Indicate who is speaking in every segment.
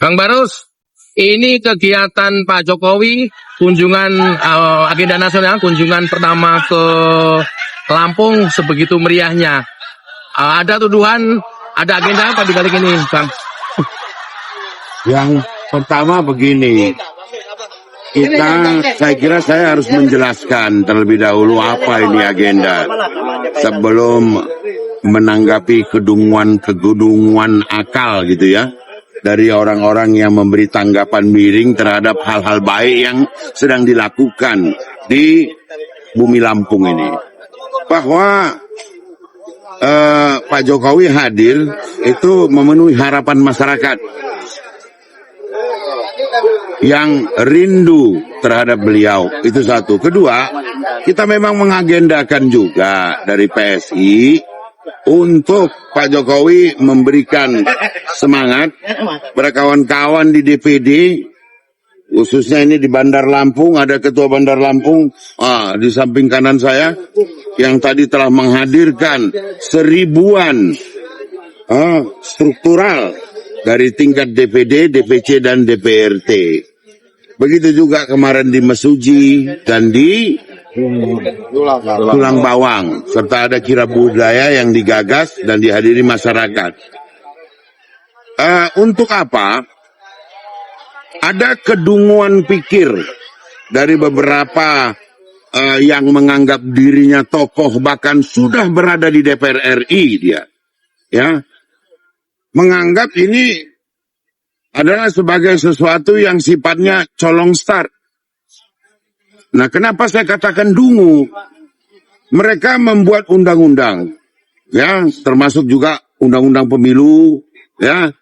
Speaker 1: Bang Barus, ini kegiatan Pak Jokowi, kunjungan agenda nasional, kunjungan pertama ke Lampung sebegitu meriahnya. Ada tuduhan, ada agenda apa di balik ini, Bang?
Speaker 2: Yang pertama begini, saya kira saya harus menjelaskan terlebih dahulu apa ini agenda sebelum menanggapi kedunguan akal gitu ya dari orang-orang yang memberi tanggapan miring terhadap hal-hal baik yang sedang dilakukan di bumi Lampung ini. Bahwa Pak Jokowi hadir itu memenuhi harapan masyarakat yang rindu terhadap beliau, itu satu. Kedua, kita memang mengagendakan juga dari PSI untuk Pak Jokowi memberikan semangat pada kawan-kawan di DPD, khususnya ini di Bandar Lampung, ada Ketua Bandar Lampung di samping kanan saya, yang tadi telah menghadirkan seribuan struktural dari tingkat DPD, DPC, dan DPRT. Begitu juga kemarin di Mesuji dan di Tulang Bawang, serta ada kira budaya yang digagas dan dihadiri masyarakat. Untuk apa? Ada kedunguan pikir dari beberapa yang menganggap dirinya tokoh, bahkan sudah berada di DPR RI dia, ya, menganggap ini adalah sebagai sesuatu yang sifatnya colong start. Nah, kenapa saya katakan dungu? Mereka membuat undang-undang, ya, termasuk juga undang-undang pemilu, ya,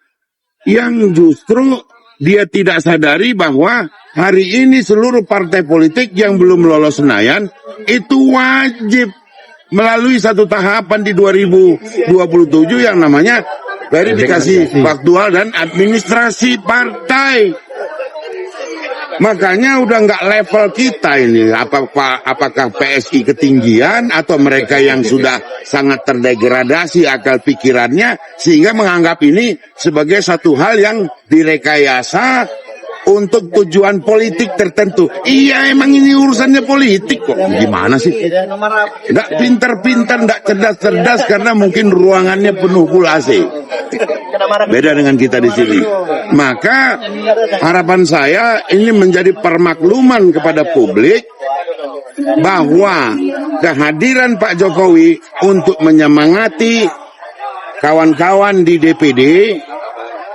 Speaker 2: yang justru dia tidak sadari bahwa hari ini seluruh partai politik yang belum lolos Senayan itu wajib melalui satu tahapan di 2027 yang namanya verifikasi faktual dan administrasi partai. Makanya udah nggak level kita ini, apakah PSI ketinggian atau mereka yang sudah sangat terdegradasi akal pikirannya sehingga menganggap ini sebagai satu hal yang direkayasa untuk tujuan politik tertentu. Iya, emang ini urusannya politik kok. Gimana sih? Nggak pintar-pintar, nggak cerdas-cerdas karena mungkin ruangannya penuh full AC. Beda dengan kita di sini. Maka harapan saya ini menjadi permakluman kepada publik bahwa kehadiran Pak Jokowi untuk menyemangati kawan-kawan di DPD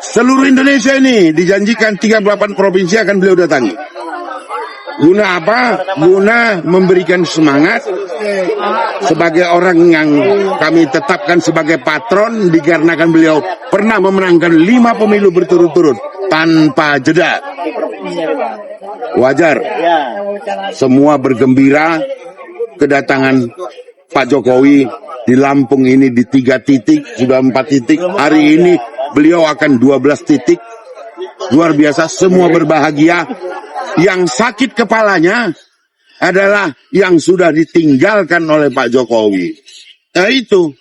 Speaker 2: seluruh Indonesia ini dijanjikan 38 provinsi akan beliau datangi. Guna apa? Guna memberikan semangat sebagai orang yang kami tetapkan sebagai patron dikarenakan beliau pernah memenangkan 5 pemilu berturut-turut tanpa jeda. Wajar semua bergembira kedatangan Pak Jokowi di Lampung ini di 3 titik, sudah 4 titik. Hari ini beliau akan 12 titik. Luar biasa, semua berbahagia. Yang sakit kepalanya adalah yang sudah ditinggalkan oleh Pak Jokowi. Nah itu.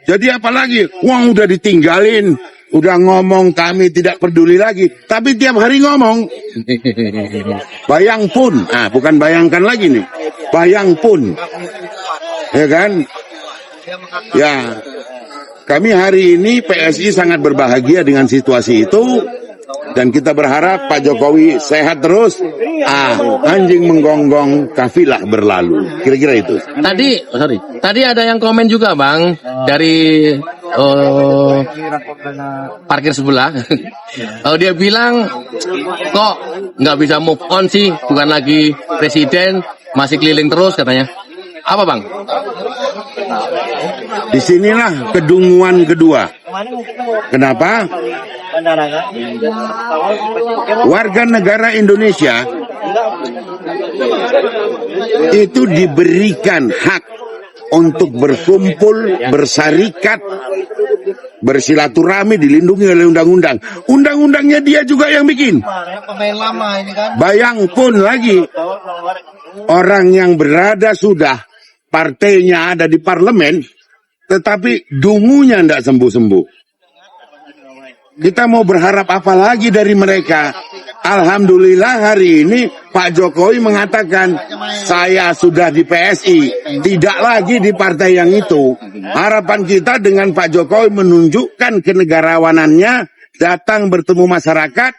Speaker 2: Jadi apalagi, uang udah ditinggalin, udah ngomong kami tidak peduli lagi. Tapi tiap hari ngomong. Bayang pun, bukan bayangkan lagi nih. Bayang pun. Ya kan? Ya. Kami hari ini PSI sangat berbahagia dengan situasi itu. Dan kita berharap Pak Jokowi sehat terus. Anjing menggonggong, kafilah berlalu. Kira-kira itu.
Speaker 1: Tadi ada yang komen juga, Bang, dari parkir sebelah. Dia bilang kok nggak bisa move on sih, bukan lagi presiden, masih keliling terus katanya. Apa, Bang?
Speaker 2: Disinilah kedunguan kedua. Kenapa? Warga negara Indonesia itu diberikan hak untuk berkumpul, bersarikat, bersilaturahmi, dilindungi oleh undang-undang. Undang-undangnya dia juga yang bikin. Bayang pun lagi, orang yang berada sudah, partainya ada di parlemen, tetapi dungunya tidak sembuh-sembuh. Kita mau berharap apa lagi dari mereka? Alhamdulillah hari ini Pak Jokowi mengatakan saya sudah di PSI, tidak lagi di partai yang itu. Harapan kita dengan Pak Jokowi menunjukkan kenegarawanannya, datang bertemu masyarakat.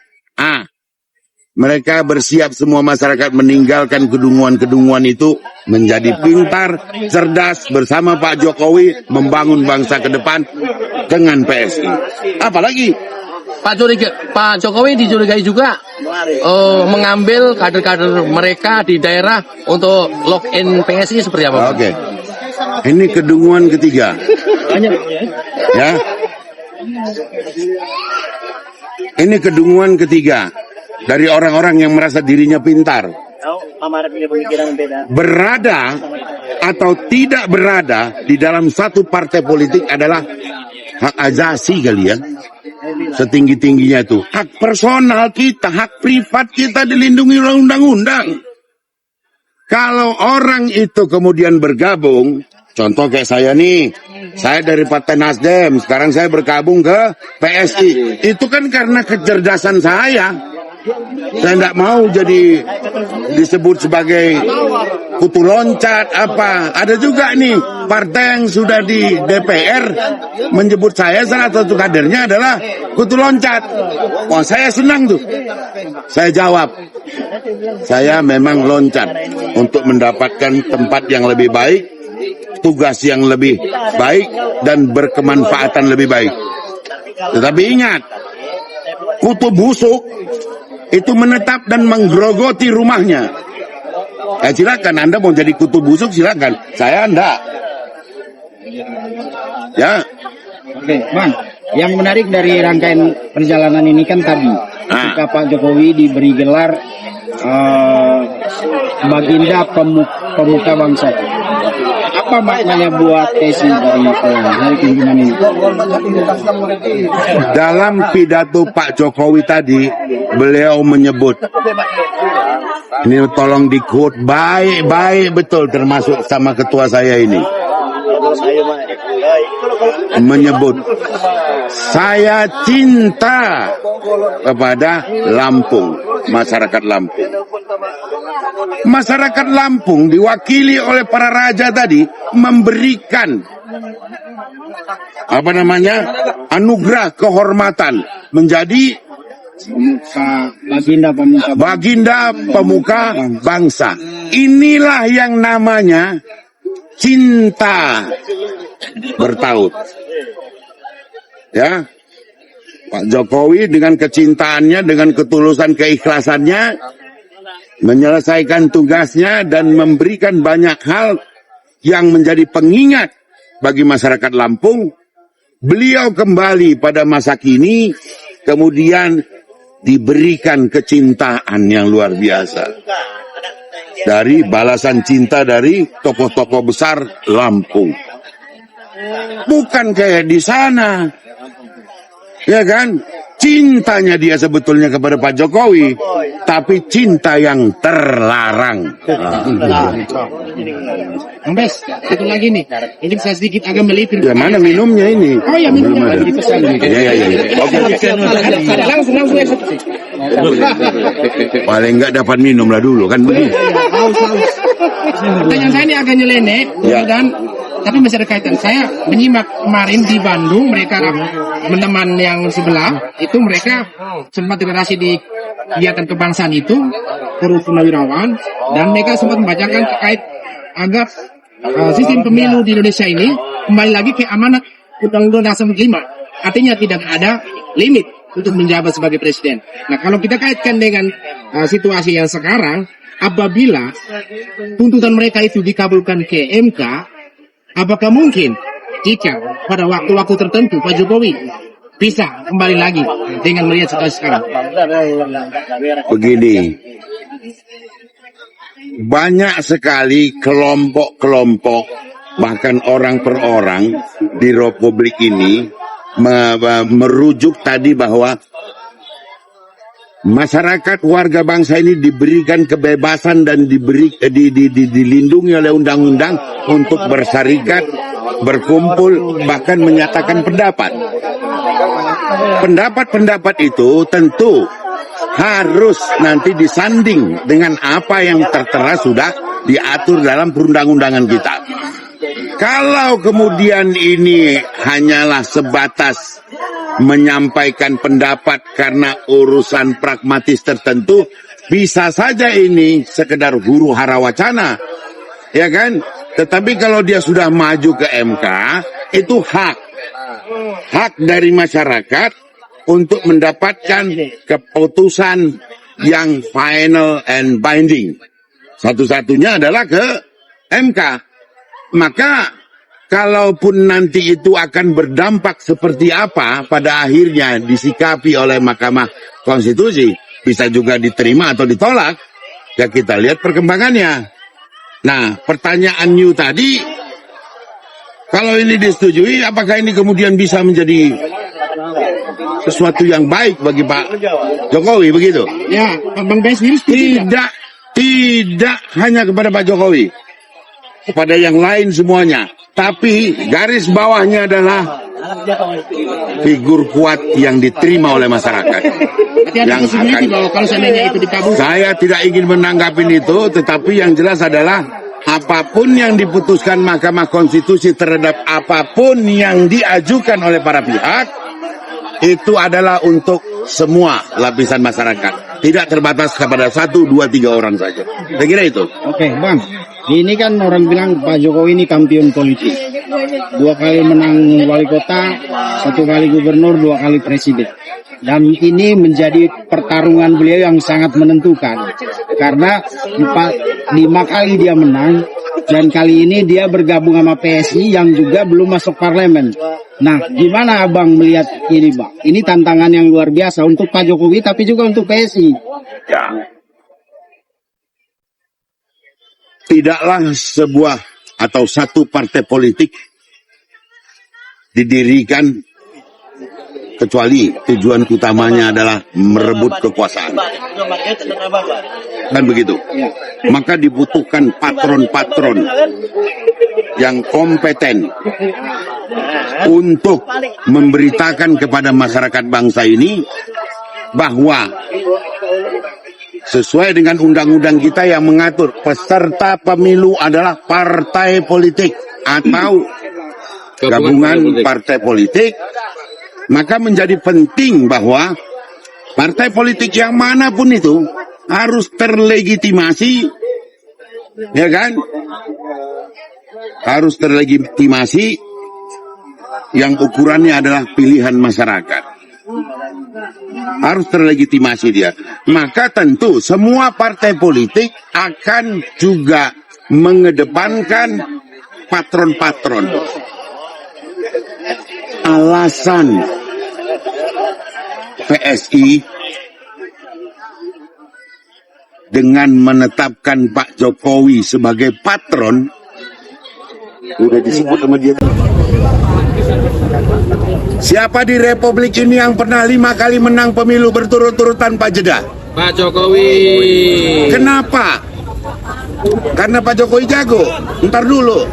Speaker 2: Mereka bersiap semua masyarakat meninggalkan kedunguan-kedunguan itu, menjadi pintar, cerdas bersama Pak Jokowi membangun bangsa ke depan dengan PSI. Apalagi
Speaker 1: Pak Jokowi dicurigai juga mengambil kader-kader mereka di daerah untuk login PSI seperti apa?
Speaker 2: Oke. Ini kedunguan ketiga. Ya. Ini kedunguan ketiga dari orang-orang yang merasa dirinya pintar. Berada atau tidak berada di dalam satu partai politik adalah hak asasi kali ya. Setinggi-tingginya itu. Hak personal kita, hak privat kita dilindungi oleh undang-undang. Kalau orang itu kemudian bergabung, contoh kayak saya nih, saya dari Partai Nasdem, sekarang saya bergabung ke PSI. Itu kan karena kecerdasan saya. Saya tidak mau jadi disebut sebagai kutu loncat apa. Ada juga nih partai yang sudah di DPR menyebut saya salah satu kadernya adalah kutu loncat. Wah, saya senang tuh. Saya jawab, saya memang loncat untuk mendapatkan tempat yang lebih baik, tugas yang lebih baik, dan berkemanfaatan lebih baik. Tetapi ingat, kutu busuk itu menetap dan menggerogoti rumahnya. Silakan Anda mau jadi kutu busuk, silakan. Saya enggak. Ya.
Speaker 3: Oke, Bang. Yang menarik dari rangkaian perjalanan ini kan tadi, ketika Pak Jokowi diberi gelar Baginda Pemuka Bangsa. Apa maknanya buat PSI dari hari kunjungan ini?
Speaker 2: Dalam pidato Pak Jokowi tadi, beliau menyebut, ini tolong di quote baik-baik betul, termasuk sama ketua saya ini, menyebut, saya cinta kepada Lampung, masyarakat Lampung. Masyarakat Lampung diwakili oleh para raja tadi memberikan anugerah kehormatan menjadi Baginda Pemuka Bangsa. Inilah yang namanya cinta bertaut. Ya, Pak Jokowi dengan kecintaannya, dengan ketulusan keikhlasannya menyelesaikan tugasnya dan memberikan banyak hal yang menjadi pengingat bagi masyarakat Lampung. Beliau kembali pada masa kini, kemudian diberikan kecintaan yang luar biasa dari balasan cinta dari tokoh-tokoh besar Lampung. Bukan kayak di sana, ya kan? Cintanya dia sebetulnya kepada Pak Jokowi, tapi cinta yang terlarang.
Speaker 3: Ambes, satu lagi nih. Ini saya sedikit agak melipir.
Speaker 2: Ya, mana minumnya ini?
Speaker 3: Oh ya, minumnya lagi dipesan.
Speaker 2: Ya. Oke.
Speaker 3: Langsung eksekusi.
Speaker 2: Paling enggak dapat minum lah dulu kan begitu.
Speaker 3: Haus. Pertanyaan saya ini agak nyeleneh, dan tapi masih ada kaitan. Saya menyimak kemarin di Bandung, mereka teman-teman yang sebelah itu mereka sempat deklarasi di kegiatan kebangsaan itu, Forum Purnawirawan, dan mereka sempat membacakan terkait agar sistem pemilu di Indonesia ini kembali lagi ke amanat Undang-Undang Dasar 45. Artinya tidak ada limit untuk menjabat sebagai presiden. Nah, kalau kita kaitkan dengan situasi yang sekarang, apabila tuntutan mereka itu dikabulkan ke MK, apakah mungkin jika pada waktu-waktu tertentu Pak Jokowi bisa kembali lagi dengan melihat situasi sekarang?
Speaker 2: Begini, banyak sekali kelompok-kelompok, bahkan orang per orang di Republik ini merujuk tadi bahwa masyarakat warga bangsa ini diberikan kebebasan dan dilindungi oleh undang-undang untuk bersarikat, berkumpul, bahkan menyatakan pendapat. Pendapat-pendapat itu tentu harus nanti disanding dengan apa yang tertera sudah diatur dalam perundang-undangan kita. Kalau kemudian ini hanyalah sebatas menyampaikan pendapat karena urusan pragmatis tertentu, bisa saja ini sekedar huru hara wacana, ya kan? Tetapi kalau dia sudah maju ke MK, itu hak dari masyarakat untuk mendapatkan keputusan yang final and binding. Satu-satunya adalah ke MK. Maka kalaupun nanti itu akan berdampak seperti apa pada akhirnya disikapi oleh Mahkamah Konstitusi, bisa juga diterima atau ditolak, ya kita lihat perkembangannya. Nah, pertanyaan New tadi, kalau ini disetujui, apakah ini kemudian bisa menjadi sesuatu yang baik bagi Pak Jokowi, begitu?
Speaker 3: Ya, Bang Ben sendiri setuju tidak?
Speaker 2: Tidak hanya kepada Pak Jokowi, kepada yang lain semuanya. Tapi garis bawahnya adalah figur kuat yang diterima oleh masyarakat.
Speaker 3: Yang akan, kalau seandainya itu dikabulkan.
Speaker 2: Saya tidak ingin menanggapi itu, tetapi yang jelas adalah apapun yang diputuskan Mahkamah Konstitusi terhadap apapun yang diajukan oleh para pihak, itu adalah untuk semua lapisan masyarakat. Tidak terbatas kepada 1, 2, 3 orang saja. Saya kira itu.
Speaker 4: Oke, Bang. Ini kan orang bilang Pak Jokowi ini kampion politik. 2 kali menang wali kota, 1 kali gubernur, 2 kali presiden. Dan ini menjadi pertarungan beliau yang sangat menentukan. Karena 5 kali dia menang, dan kali ini dia bergabung sama PSI yang juga belum masuk parlemen. Nah, gimana Abang melihat ini, Bang? Ini tantangan yang luar biasa untuk Pak Jokowi, tapi juga untuk PSI.
Speaker 2: Ya. Tidaklah sebuah atau satu partai politik didirikan kecuali tujuan utamanya adalah merebut kekuasaan. Dan begitu. Maka dibutuhkan patron-patron yang kompeten untuk memberitakan kepada masyarakat bangsa ini bahwa sesuai dengan undang-undang kita yang mengatur peserta pemilu adalah partai politik atau gabungan partai politik, maka menjadi penting bahwa partai politik yang manapun itu harus terlegitimasi, ya kan? Harus terlegitimasi yang ukurannya adalah pilihan masyarakat. Harus terlegitimasi dia. Maka tentu semua partai politik akan juga mengedepankan patron-patron. Alasan PSI dengan menetapkan Pak Jokowi sebagai patron udah disebut sama dia. Siapa di Republik ini yang pernah 5 kali menang pemilu berturut-turut tanpa jeda?
Speaker 1: Pak Jokowi.
Speaker 2: Kenapa? Karena Pak Jokowi jago. Ntar dulu.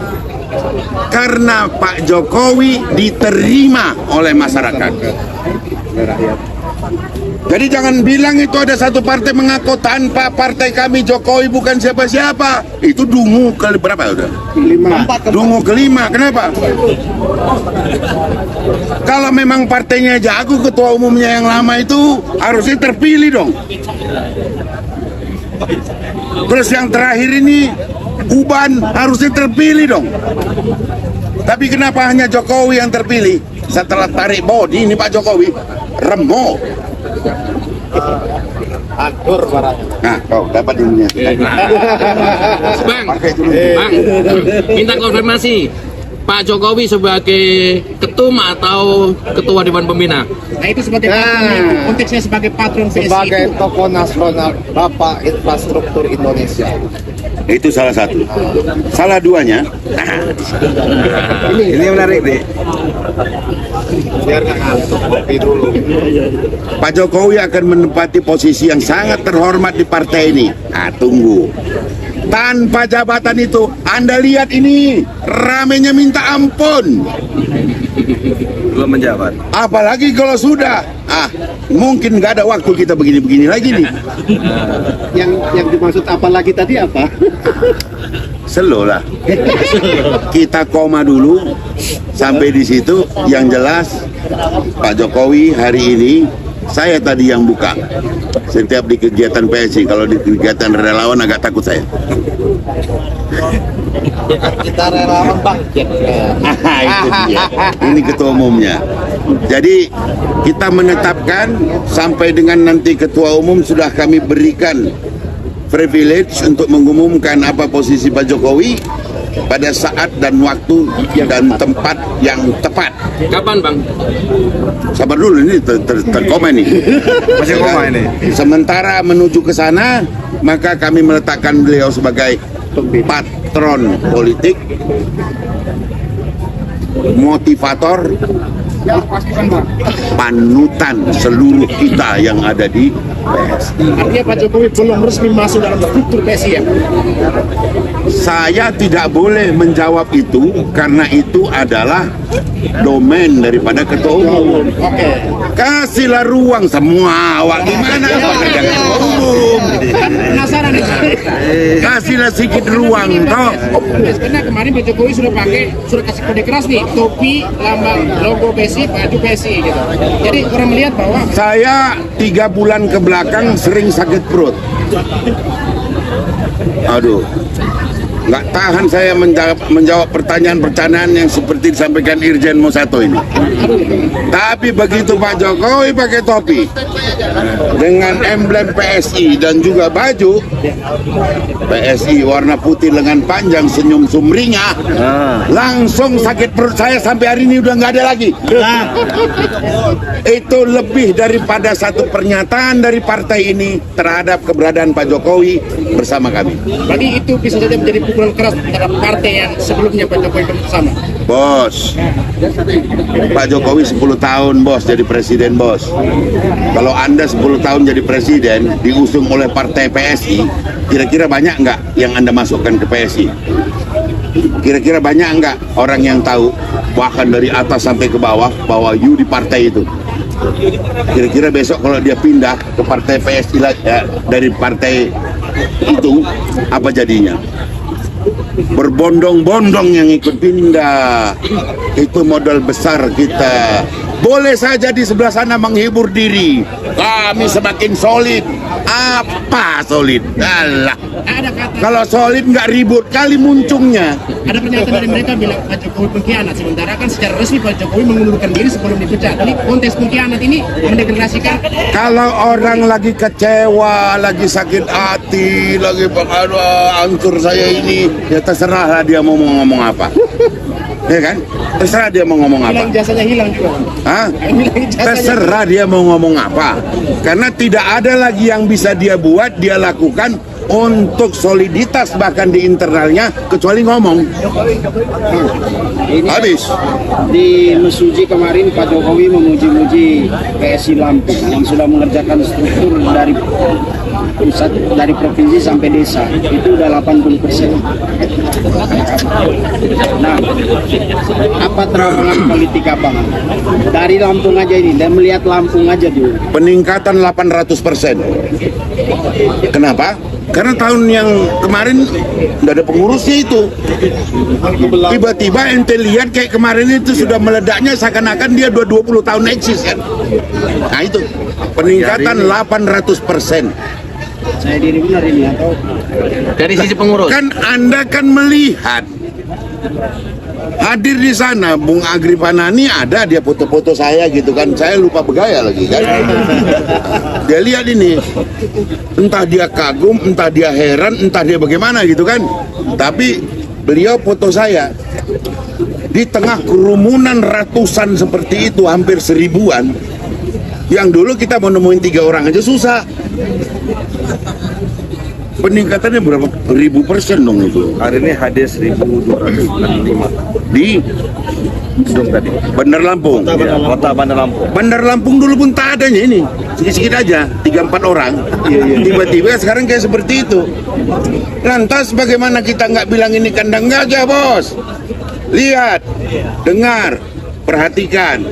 Speaker 2: Karena Pak Jokowi diterima oleh masyarakat. Jadi jangan bilang itu ada satu partai mengaku tanpa partai kami Jokowi bukan siapa-siapa. Itu dungu ke berapa udah? 5. Dungu kelima. Kenapa? Kalau memang partainya jago, ketua umumnya yang lama itu harusnya terpilih dong. Terus yang terakhir ini Uban harusnya terpilih dong. Tapi kenapa hanya Jokowi yang terpilih? Setelah tarik bodi ini Pak Jokowi remuk.
Speaker 5: Akur barangnya.
Speaker 2: Nah, kau dapat ininya.
Speaker 1: Bang, minta konfirmasi. Pak Jokowi sebagai ketum atau ketua Dewan Pembina?
Speaker 3: Nah itu sebagai konteksnya sebagai patron PSI
Speaker 5: Sebagai
Speaker 3: itu.
Speaker 5: tokoh nasional, Bapak Infrastruktur Indonesia.
Speaker 2: Itu salah satu. Salah duanya,
Speaker 5: Ini menarik deh.
Speaker 2: Pak Jokowi akan menempati posisi yang sangat terhormat di partai ini. Nah, tunggu. Tanpa jabatan itu, Anda lihat ini, ramenya minta ampun.
Speaker 5: Belum menjabat.
Speaker 2: Apalagi kalau sudah, mungkin nggak ada waktu kita begini-begini lagi nih.
Speaker 4: Yang dimaksud apalagi tadi apa?
Speaker 2: Slow lah. Kita koma dulu sampai di situ. Yang jelas Pak Jokowi hari ini, saya tadi yang buka. Setiap di kegiatan PSI, kalau di kegiatan relawan agak takut saya.
Speaker 4: Kita relawan Bang.
Speaker 2: Itu dia. Ini ketua umumnya. Jadi kita menetapkan sampai dengan nanti ketua umum sudah kami berikan privilege untuk mengumumkan apa posisi Pak Jokowi pada saat dan waktu dan tempat yang tepat.
Speaker 1: Kapan Bang?
Speaker 2: Sabar dulu, ini terkoma nih.
Speaker 5: Masih koma ini.
Speaker 2: Sementara menuju ke sana, maka kami meletakkan beliau sebagai patron politik, motivator, panutan seluruh kita yang ada di PSI.
Speaker 3: Artinya Pak Jokowi belum resmi masuk dalam struktur PSI ya?
Speaker 2: Saya tidak boleh menjawab itu karena itu adalah domain daripada ketua umum.
Speaker 3: Oke.
Speaker 2: Kasihlah ruang semua awak gimana pekerja ketua umum.
Speaker 3: Kan penasaran nih.
Speaker 2: Kasihlah sedikit ruang toh.
Speaker 3: Karena kemarin Pak Jokowi sudah kasih kode keras nih, topi, lambang, logo PSI, baju PSI gitu. Jadi orang melihat bahwa
Speaker 2: Saya 3 bulan ke belakang sering sakit perut. Aduh, nggak tahan saya menjawab pertanyaan-pertanyaan yang seperti disampaikan Irjen Mosato ini. Tapi begitu Pak Jokowi pakai topi dengan emblem PSI dan juga baju PSI warna putih lengan panjang senyum sumringah, langsung sakit perut saya sampai hari ini udah nggak ada lagi. Itu lebih daripada satu pernyataan dari partai ini terhadap keberadaan Pak Jokowi bersama kami.
Speaker 3: berarti itu bisa saja menjadi pukulan keras terhadap partai yang sebelumnya Pak Jokowi bersama.
Speaker 2: Bos, Pak Jokowi 10 tahun bos jadi presiden bos. Kalau Anda 10 tahun jadi presiden diusung oleh partai PSI, kira-kira banyak nggak yang Anda masukkan ke PSI? Kira-kira banyak nggak orang yang tahu bahkan dari atas sampai ke bawah bahwa you di partai itu? Kira-kira besok kalau dia pindah ke partai PSI dari partai itu apa jadinya? Berbondong-bondong yang ikut pindah. Itu modal besar kita. Boleh saja di sebelah sana menghibur diri, kami semakin solid. Apa solid? Alah,
Speaker 3: Ada kata,
Speaker 2: kalau solid nggak ribut kali muncungnya.
Speaker 3: ada pernyataan dari mereka bilang Pak Jokowi pengkhianat, sementara kan secara resmi Pak Jokowi mengundurkan diri sebelum dipecat. Ini konteks pengkhianat ini mendeklarasikan
Speaker 2: Kalau orang lagi kecewa, lagi sakit hati, lagi aduh hancur saya ini, ya terserahlah dia mau ngomong apa. Ya kan? Terserah dia mau ngomong apa.
Speaker 3: hilang jasanya hilang juga.
Speaker 2: Hah?
Speaker 3: Hilang jasanya.
Speaker 2: Terserah dia mau ngomong apa. Karena tidak ada lagi yang bisa dia buat, dia lakukan untuk soliditas bahkan di internalnya kecuali ngomong.
Speaker 4: Ini
Speaker 2: Habis.
Speaker 4: di Mesuji kemarin Pak Jokowi memuji-muji PSI Lampung yang sudah mengerjakan struktur dari pusat, dari provinsi sampai desa itu udah 80%. Nah, apa terobosan politik abang dari Lampung aja ini dan melihat Lampung aja dulu?
Speaker 2: Peningkatan 800%. Kenapa? Karena tahun yang kemarin nggak ada pengurusnya itu. Tiba-tiba ente lihat kayak kemarin itu sudah meledaknya seakan-akan dia 20 tahun eksis kan. Nah itu peningkatan 800%.
Speaker 4: Saya diri benar ini atau
Speaker 1: Dari sisi pengurus.
Speaker 2: Kan Anda kan melihat hadir di sana Bung Agri Panani ada, dia foto-foto saya gitu kan, saya lupa begaya lagi kan. Dia lihat ini, entah dia kagum, entah dia heran, entah dia bagaimana gitu kan. Tapi beliau foto saya di tengah kerumunan ratusan seperti itu, hampir 1000-an. Yang dulu kita mau nemuin 3 orang aja susah. Peningkatannya berapa ribu persen dong itu?
Speaker 5: Hari ini HD 1245
Speaker 2: Di
Speaker 5: gedung tadi.
Speaker 2: Bandar Lampung.
Speaker 5: Ya, Kota Bandar Lampung.
Speaker 2: Bandar Lampung dulu pun tak adanya ini. Sedikit-sedikit aja, 3-4 orang. Tiba-tiba sekarang kayak seperti itu. Lantas bagaimana kita nggak bilang ini kandang gajah, Bos? Lihat, dengar, perhatikan.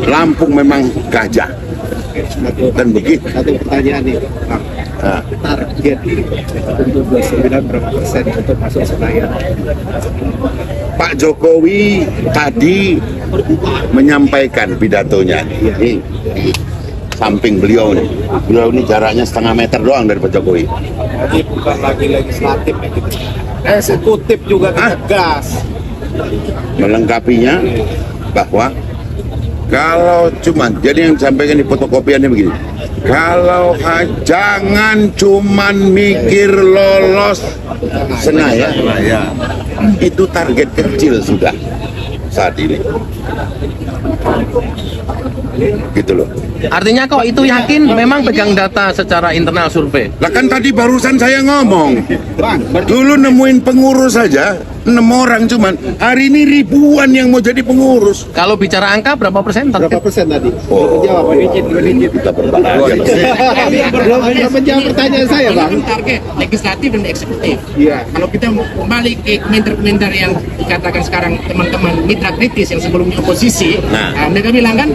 Speaker 2: Lampung memang gajah. Dan begitu.
Speaker 4: Satu pertanyaan nih, Bang.
Speaker 2: Nah,
Speaker 4: Target untuk 29 berapa persen untuk masuk Senayan?
Speaker 2: Pak Jokowi tadi menyampaikan pidatonya. Ini samping beliau nih. Beliau ini jaraknya setengah meter doang dari Pak Jokowi.
Speaker 4: Jadi bukan lagi legislatif ya gitu. Eksekutif juga tegas.
Speaker 2: Melengkapinya bahwa kalau cuman, jadi yang disampaikan di fotokopiannya begini, kalau jangan cuman mikir lolos Senayan, itu target kecil sudah saat ini. Gitu loh.
Speaker 1: Artinya kok itu yakin memang pegang data secara internal survei?
Speaker 2: Lah kan tadi barusan saya ngomong,
Speaker 4: Bang,
Speaker 2: dulu nemuin pengurus saja 6 orang cuman, hari ini ribuan yang mau jadi pengurus.
Speaker 1: Kalau bicara angka berapa persen?
Speaker 4: berapa persen tadi?
Speaker 2: Oh,
Speaker 4: Jawab.
Speaker 2: kita berbahaya.
Speaker 4: Belum menjawab pertanyaan saya,
Speaker 3: Ini
Speaker 4: Bang.
Speaker 3: kan target legislatif dan eksekutif.
Speaker 4: Iya.
Speaker 3: Kalau kita kembali ke komentar-komentar yang dikatakan sekarang teman-teman mitra kritis yang sebelumnya oposisi, mereka bilang kan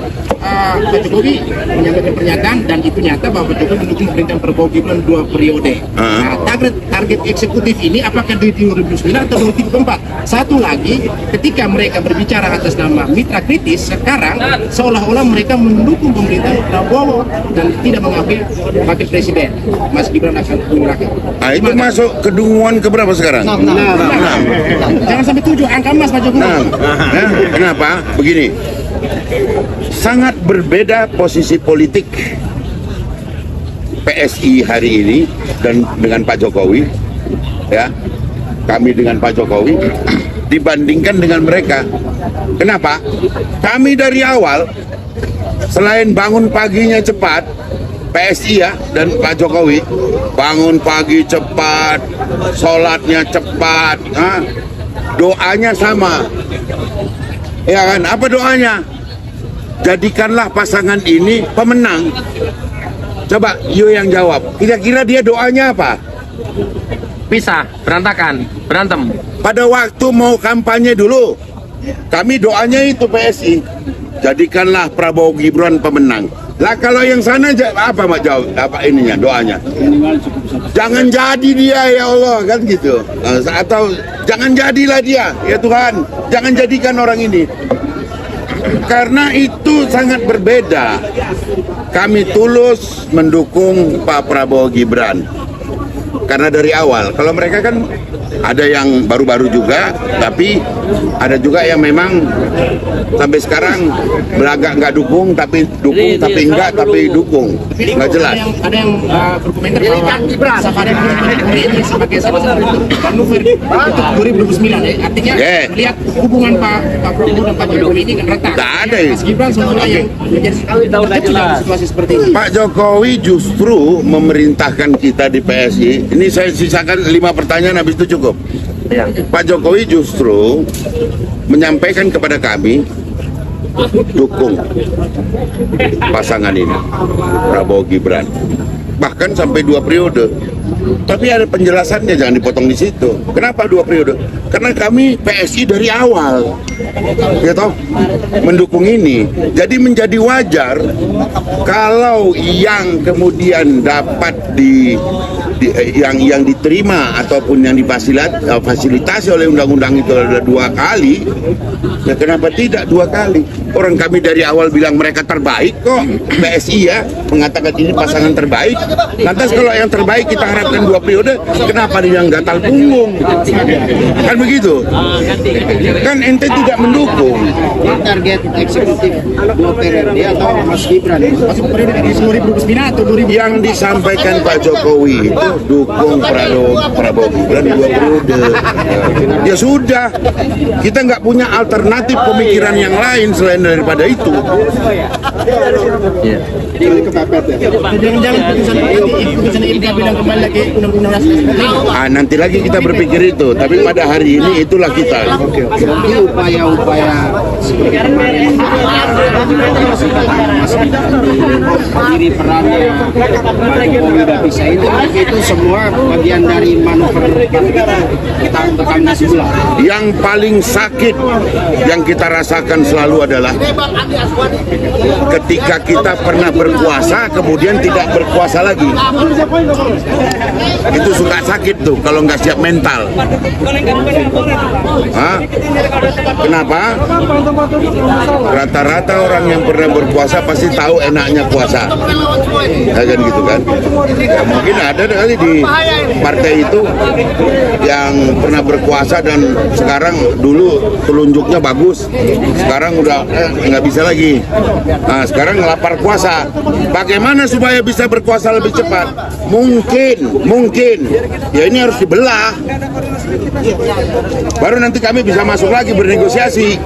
Speaker 3: Pak Jokowi menyampaikan pernyataan dan itu nyata bahwa Pak Jokowi mendukung pemerintahan Prabowo Gibran 2 periode. Nah, target eksekutif ini apakah di 2009 atau 2024? Satu lagi, ketika mereka berbicara atas nama mitra kritis, sekarang seolah-olah mereka mendukung pemerintahan Prabowo dan tidak mengambil wakil presiden. Mas Gibran akan menggunakan.
Speaker 2: Nah, itu masuk kedunguan ke berapa sekarang?
Speaker 3: Jangan sampai 7 angka emas Pak Jokowi.
Speaker 2: Nah, kenapa? Begini, sangat berbeda posisi politik PSI hari ini dan dengan Pak Jokowi, ya. Kami dengan Pak Jokowi dibandingkan dengan mereka. Kenapa? Kami dari awal selain bangun paginya cepat, PSI ya dan Pak Jokowi bangun pagi cepat, sholatnya cepat, doanya sama. Ya kan? Apa doanya? Jadikanlah pasangan ini pemenang. Coba Yo yang jawab. Kira-kira dia doanya apa?
Speaker 1: Pisah, berantakan, berantem.
Speaker 2: Pada waktu mau kampanye dulu, kami doanya itu PSI. Jadikanlah Prabowo Gibran pemenang. Lah kalau yang sana apa Mak jawab? Apa ininya doanya? Jangan jadi dia ya Allah kan gitu. Atau jangan jadilah dia ya Tuhan. Jangan jadikan orang ini. Karena itu sangat berbeda. Kami tulus mendukung Pak Prabowo Gibran. Karena dari awal, kalau mereka kan ada yang baru-baru juga, tapi ada juga yang memang sampai sekarang beragak nggak dukung, tapi dukung, tapi enggak, tapi dukung, nggak jelas.
Speaker 3: Ada yang berkomentar bahwa Safari hari ini sebagai salah satu manuver untuk 2029 ya. Artinya melihat hubungan Pak Prabowo dan Pak Jokowi ini kan retak.
Speaker 2: Nggak ada ya.
Speaker 3: Mas Gibran sebenarnya yang menjadi terkecil dalam situasi seperti ini.
Speaker 2: Pak Jokowi justru memerintahkan kita di PSI. Ini saya sisakan 5 pertanyaan, habis itu cukup. Pak Jokowi justru menyampaikan kepada kami dukung pasangan ini Prabowo Gibran, bahkan sampai 2 periode. Tapi ada penjelasannya, jangan dipotong di situ. Kenapa 2 periode? Karena kami PSI dari awal, gitu, mendukung ini. Jadi menjadi wajar kalau yang kemudian dapat yang diterima ataupun yang difasilitasi oleh undang-undang itu ada 2 kali. Ya kenapa tidak 2 kali? Orang kami dari awal bilang mereka terbaik kok. PSI ya mengatakan ini pasangan terbaik. Lantas kalau yang terbaik kita harapkan diterapkan 2 periode, kenapa dia yang gatal punggung? Kan begitu? Kan ente tidak mendukung.
Speaker 4: Target eksekutif 2 periode atau Mas Gibran masuk periode 2029 atau 2000?
Speaker 2: Yang disampaikan Pak Jokowi itu dukung Prabowo Gibran 2 periode. Ya sudah, kita nggak punya alternatif pemikiran yang lain selain daripada itu.
Speaker 3: Jangan-jangan putusan IMK bilang kembali lagi undang-undang
Speaker 2: Nanti lagi kita berpikir itu, tapi pada hari ini itulah kita.
Speaker 4: Jadi upaya-upaya seperti kemarin Mas Gibran diri perannya Pak Jokowi udah bisa itu semua bagian dari manuver kita tetangga sebelah.
Speaker 2: Yang paling sakit yang kita rasakan selalu adalah ketika kita pernah berkuasa kemudian tidak berkuasa lagi. Itu suka sakit tuh kalau nggak siap mental. Hah? Kenapa? Rata-rata orang yang pernah berpuasa pasti tahu enaknya puasa, ya kan gitu kan? Ya mungkin ada kali di partai itu yang pernah berkuasa dan sekarang dulu telunjuknya bagus, sekarang udah nggak bisa lagi. Nah sekarang lapar kuasa. Bagaimana supaya bisa berkuasa lebih cepat? Mungkin. Ya ini harus dibelah. Baru nanti kami bisa masuk lagi bernegosiasi.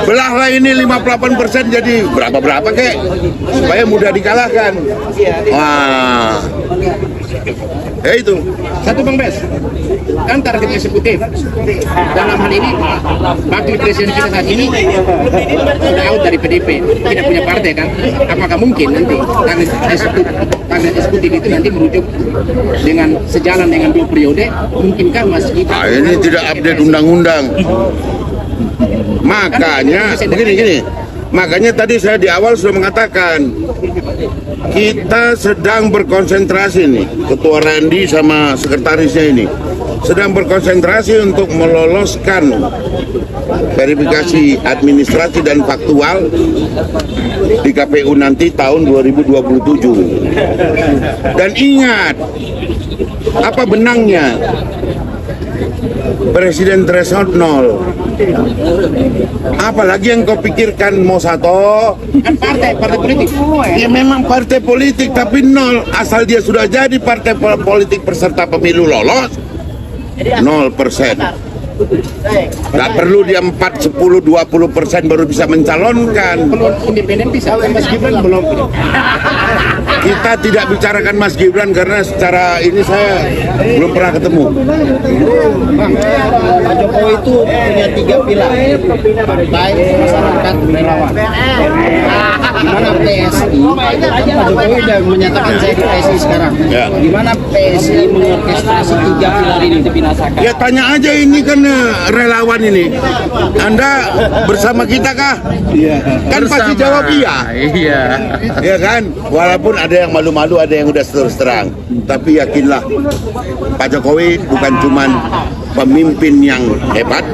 Speaker 2: Belahlah ini 58% jadi berapa kek supaya mudah dikalahkan. Wah. Ya itu.
Speaker 3: Satu Bang Bes, kan target eksekutif dalam hal ini wakil presiden kita saat ini sudah out dari PDP, tidak punya partai kan? Apakah mungkin nanti target eksekutif itu nanti merujuk dengan sejalan dengan 2 periode? Mungkinkah Mas Gibran?
Speaker 2: Ini tidak update undang-undang. Makanya begini. Makanya tadi saya di awal sudah mengatakan kita sedang berkonsentrasi nih, Ketua Randi sama sekretarisnya ini sedang berkonsentrasi untuk meloloskan verifikasi administrasi dan faktual di KPU nanti tahun 2027. Dan ingat, apa benangnya? Presiden threshold 0. Apalagi yang kau pikirkan mau satu?
Speaker 3: Kan partai politik.
Speaker 2: Ya memang partai politik tapi 0. Asal dia sudah jadi partai politik peserta pemilu lolos 0%. Nggak perlu dia 4, 10, 20% baru bisa mencalonkan.
Speaker 3: Peluang independen bisa, Mas Gibran belum.
Speaker 2: Kita tidak bicarakan Mas Gibran karena secara ini saya belum pernah ketemu.
Speaker 4: Bang, Pak Jokowi itu punya 3 pilar: partai, masyarakat, relawan. Gimana PSI? Pak Jokowi udah menyatakan saya di PSI sekarang.
Speaker 2: Ya.
Speaker 4: Gimana PSI mengorkestrasi 3 pilar ini dibinasakan?
Speaker 2: Ya tanya aja, ini kan relawan ini. Anda bersama kita kah?
Speaker 4: Iya.
Speaker 2: Kan pasti jawab iya.
Speaker 1: Iya.
Speaker 2: Ya kan? Walaupun ada yang malu-malu, ada yang udah terus terang. Tapi yakinlah, Pak Jokowi bukan cuman pemimpin yang hebat,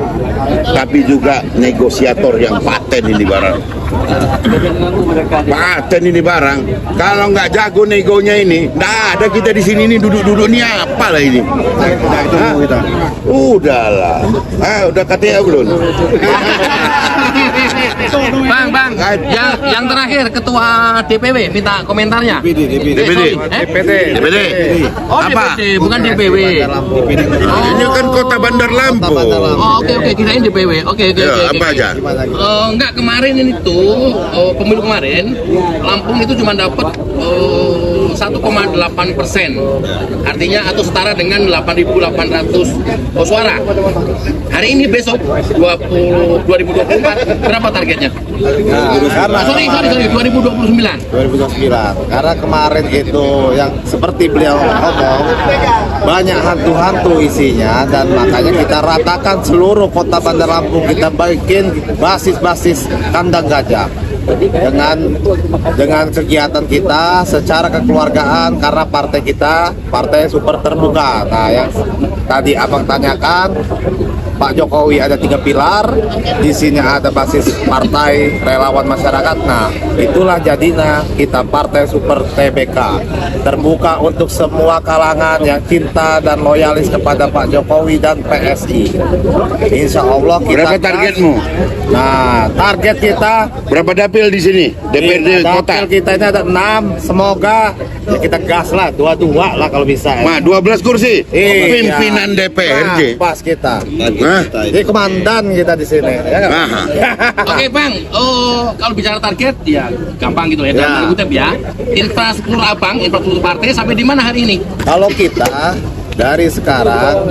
Speaker 2: tapi juga negosiator yang paten ini barang. Paten ini barang. Kalau nggak jago negonya ini, nggak ada kita di sini ini duduk-duduk ini apalah ini. Hah? Udahlah. Udah KTA belum?
Speaker 1: Bang, yang terakhir Ketua DPW minta komentarnya.
Speaker 2: DPD.
Speaker 1: Oh,
Speaker 2: Apa?
Speaker 1: DPD, bukan DPW.
Speaker 2: Ini kan Kota Bandar Lampung.
Speaker 1: Oh, oke, kirain DPW. Oke.
Speaker 2: Ya, apa aja?
Speaker 1: Enggak, kemarin ini tuh pemilu kemarin Lampung itu cuma dapat 1,8%. Artinya atau setara dengan 8.800 suara. Hari ini besok 2024 berapa targetnya? Sorry, 2029.
Speaker 6: 2009 karena kemarin itu yang seperti beliau ngomong banyak hantu-hantu isinya, dan makanya kita ratakan seluruh kota Bandar Lampung, kita bikin basis-basis kandang gajah dengan kegiatan kita secara kekeluargaan, karena partai kita partai super terbuka. Nah yang tadi abang tanyakan, Pak Jokowi ada 3 pilar, di sini ada basis partai relawan masyarakat. Nah, itulah jadinya kita partai Super TBK, terbuka untuk semua kalangan yang cinta dan loyalis kepada Pak Jokowi dan PSI. Insya Allah kita.
Speaker 2: Berapa targetmu?
Speaker 6: Nah, target kita
Speaker 2: Berapa dapil di sini? DPRD kota.
Speaker 6: dapil kita ini ada 6. Semoga ya kita gas lah, 2 lah kalau bisa.
Speaker 2: Ma, 12 kursi.
Speaker 6: Iya.
Speaker 2: Pimpinan DPRD.
Speaker 6: Nah, pas kita.
Speaker 2: Hah?
Speaker 6: Jadi komandan kita di sini. Ya kan?
Speaker 2: Nah,
Speaker 1: Oke Bang, kalau bicara target ya gampang gitu ya.
Speaker 6: Ya.
Speaker 1: Dalam kutip ya. Infrastruktur Abang, infrastruktur partai sampai di mana hari ini?
Speaker 6: Kalau kita dari sekarang,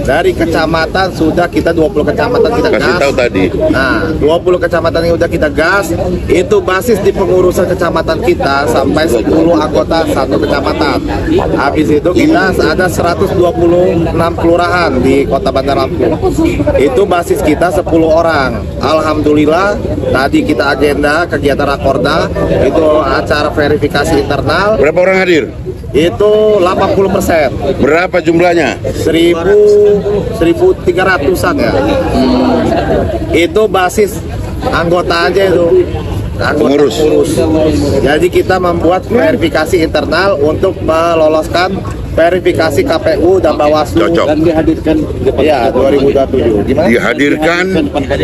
Speaker 6: dari kecamatan sudah kita 20 kecamatan kita
Speaker 2: kasih
Speaker 6: gas.
Speaker 2: tahu tadi.
Speaker 6: Nah, 20 kecamatan yang udah kita gas, itu basis di pengurusan kecamatan kita sampai 10 anggota satu kecamatan. Habis itu kita ada 126 kelurahan di Kota Bandar Lampung. Itu basis kita 10 orang. Alhamdulillah, tadi kita agenda kegiatan Rakorda, itu acara verifikasi internal,
Speaker 2: Berapa orang hadir?
Speaker 6: itu 80%.
Speaker 2: Berapa jumlahnya?
Speaker 6: 1.300-an ya. Itu basis anggota aja itu. Anggota
Speaker 2: Pengurus.
Speaker 6: Jadi kita membuat verifikasi internal untuk meloloskan verifikasi KPU dan Bawaslu.
Speaker 2: Cocok.
Speaker 6: Dan dihadirkan ya 2027. Gimana?
Speaker 2: Dihadirkan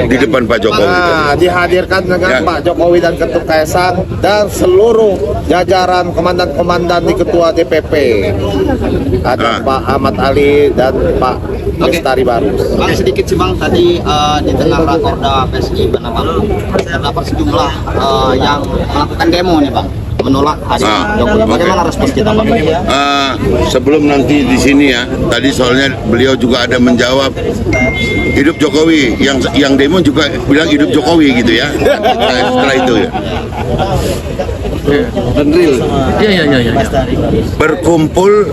Speaker 2: di depan Pak Jokowi.
Speaker 6: Nah, dihadirkan dengan
Speaker 2: Ya.
Speaker 6: Pak Jokowi dan Ketum Kaisang dan seluruh jajaran komandan-komandan di Ketua DPP. Ada Pak Ahmad Ali dan Pak Lestari Barus.
Speaker 7: Bang, sedikit sih Bang, tadi di tengah Rakorda PSI Banamal terdapat sejumlah yang melakukan demo nih Bang, menolak hadirnya Jokowi. Bagaimana respon kita Bang?
Speaker 2: Sebelum nanti di sini ya, tadi soalnya beliau juga ada menjawab hidup Jokowi, yang demo juga bilang hidup Jokowi gitu ya. Setelah itu ya.
Speaker 1: Iya.
Speaker 2: Berkumpul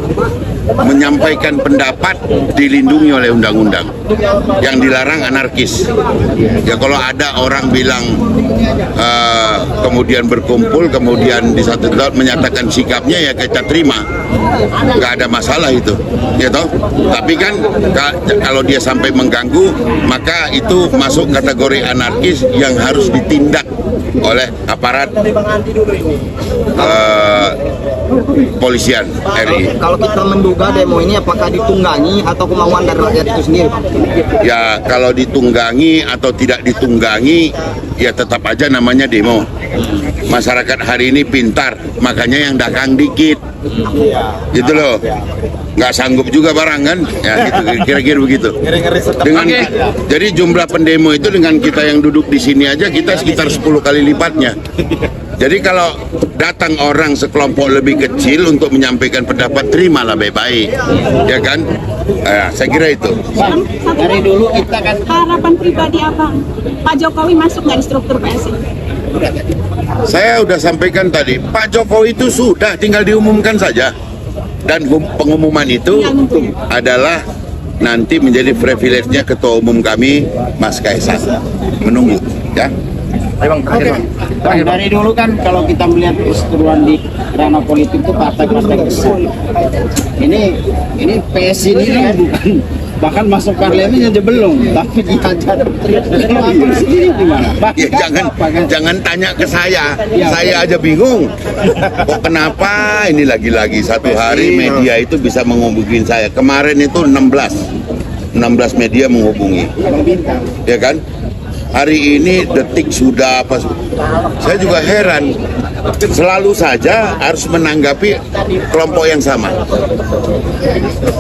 Speaker 2: menyampaikan pendapat dilindungi oleh undang-undang. Yang dilarang anarkis. Ya kalau ada orang bilang kemudian berkumpul, kemudian di satu tempat menyatakan sikapnya, ya kita terima, nggak ada masalah itu, ya toh. Tapi kan kalau dia sampai mengganggu, maka itu masuk kategori anarkis yang harus ditindak oleh aparat polisian RI.
Speaker 7: Kalau kita menduga demo ini apakah ditunggangi atau kemauan dari rakyat itu sendiri Bang?
Speaker 2: Ya kalau ditunggangi atau tidak ditunggangi, ya tetap aja namanya demo. Masyarakat hari ini pintar, makanya yang dagang dikit, gitu loh. Nggak sanggup juga barang kan, ya gitu, kira-kira begitu. Dengan jadi jumlah pendemo itu dengan kita yang duduk di sini aja kita sekitar 10 kali lipatnya. Jadi kalau datang orang sekelompok lebih kecil untuk menyampaikan pendapat, terimalah baik-baik, ya kan? Saya kira itu.
Speaker 4: Dari dulu kita kan
Speaker 8: harapan pribadi Abang, Pak Jokowi masuk nggak di struktur PSI?
Speaker 2: Saya udah sampaikan tadi, Pak Jokowi itu sudah tinggal diumumkan saja. Dan pengumuman itu adalah nanti menjadi privilege-nya Ketua Umum kami, Mas Kaisang. Menunggu, ya.
Speaker 4: Bang, dari dulu kan kalau kita melihat keseluruhan di ranah politik itu partai-partai besar. Ini PSI ini kan bukan, bahkan masuk parlemen aja belum, tapi dihajar. Abang sendiri gimana?
Speaker 2: Ya, jangan tanya ke saya aja bingung. Kok kenapa ini lagi-lagi satu hari media itu bisa menghubungi saya. Kemarin itu 16 media menghubungi, ya kan? Hari ini Detik sudah apa? Saya juga heran. Selalu saja harus menanggapi kelompok yang sama.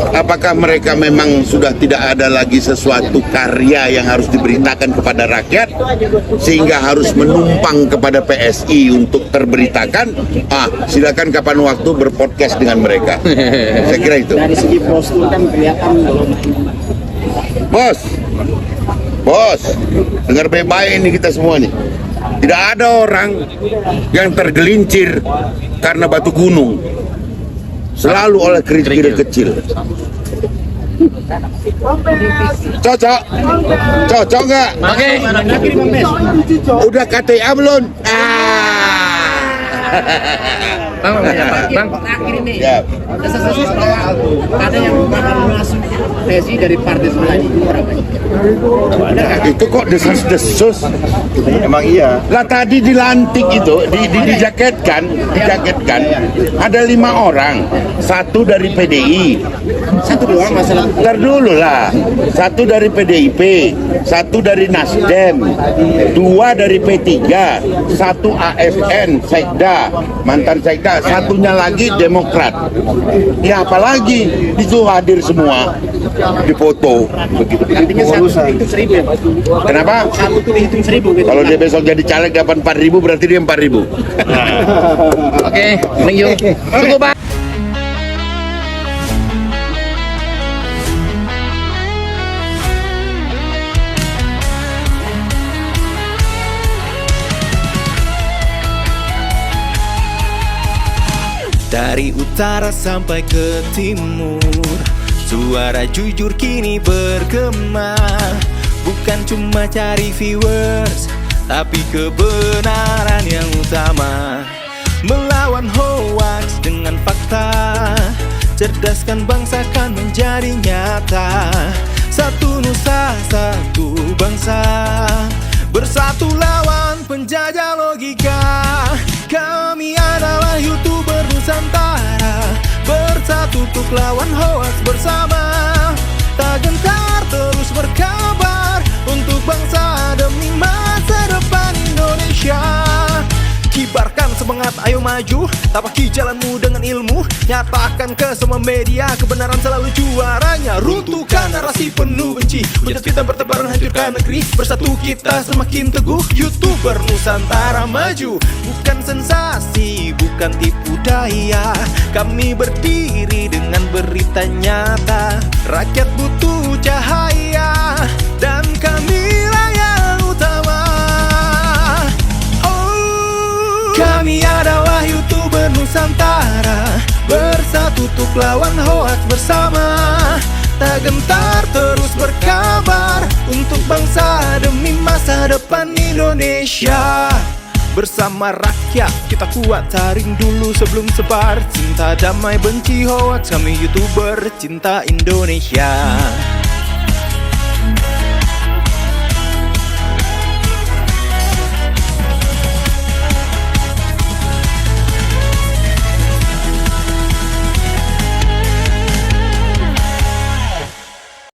Speaker 2: Apakah mereka memang sudah tidak ada lagi sesuatu karya yang harus diberitakan kepada rakyat sehingga harus menumpang kepada PSI untuk terberitakan? Silakan kapan waktu berpodcast dengan mereka. Saya kira itu.
Speaker 4: Dari segi postur kan kelihatan belum.
Speaker 2: Bos, dengar baik-baik ini kita semua nih. Tidak ada orang yang tergelincir karena batu gunung. Selalu oleh kerikil kecil. Cocok nggak?
Speaker 1: Oke.
Speaker 2: Udah KTA belum?
Speaker 1: Bang, ya, Bang.
Speaker 3: Terakhir ini,
Speaker 2: Ya.
Speaker 3: desas-desus bahwa ada yang bakal masuk PSI dari partai sebelah ini.
Speaker 2: Itu kok desas-desus.
Speaker 6: Emang iya.
Speaker 2: Lah tadi dilantik itu, dijaketkan, ada 5 orang, 1 dari PDI,
Speaker 3: Satu doang masalah.
Speaker 2: ntar dulu lah, 1 dari PDIP, 1 dari Nasdem, 2 dari P3, 1 ASN, Sekda, mantan Sekda, 1-nya lagi Demokrat. Ya apalagi itu hadir semua, dipoto begitu.
Speaker 3: Artinya satu itu 1.000.
Speaker 2: Kenapa?
Speaker 3: Satu itu dihitung 1.000 gitu.
Speaker 2: Kalau dia besok jadi caleg dapat 4.000 berarti dia 4.000.
Speaker 1: Oke, thank you. Tunggu, Bang.
Speaker 9: Dari utara sampai ke timur, suara jujur kini bergema. Bukan cuma cari viewers, tapi kebenaran yang utama. Melawan hoax dengan fakta, cerdaskan bangsa kan menjadi nyata. Satu nusa, satu bangsa, bersatu lawan penjajah logika. Kami adalah YouTuber Nusantara, bersatu untuk lawan hoax bersama. Tak gentar terus berkabar untuk bangsa demi masa depan Indonesia. Kibarkan semangat, ayo maju, tapaki jalanmu dengan ilmu. Nyatakan ke semua media, kebenaran selalu juaranya. Runtuhkan narasi penuh benci, hujat fitnah bertebaran, hancurkan negeri. Bersatu kita semakin teguh, YouTuber Nusantara maju. Bukan sensasi, bukan tipu daya, kami berdiri dengan berita nyata. Rakyat butuh cahaya, dan kamilah yang utama. Kami adalah YouTuber Nusantara, bersatu untuk lawan hoax bersama. Tak gentar terus berkabar untuk bangsa demi masa depan Indonesia. Bersama rakyat kita kuat, saring dulu sebelum sebar. Cinta damai benci hoax, kami YouTuber cinta Indonesia.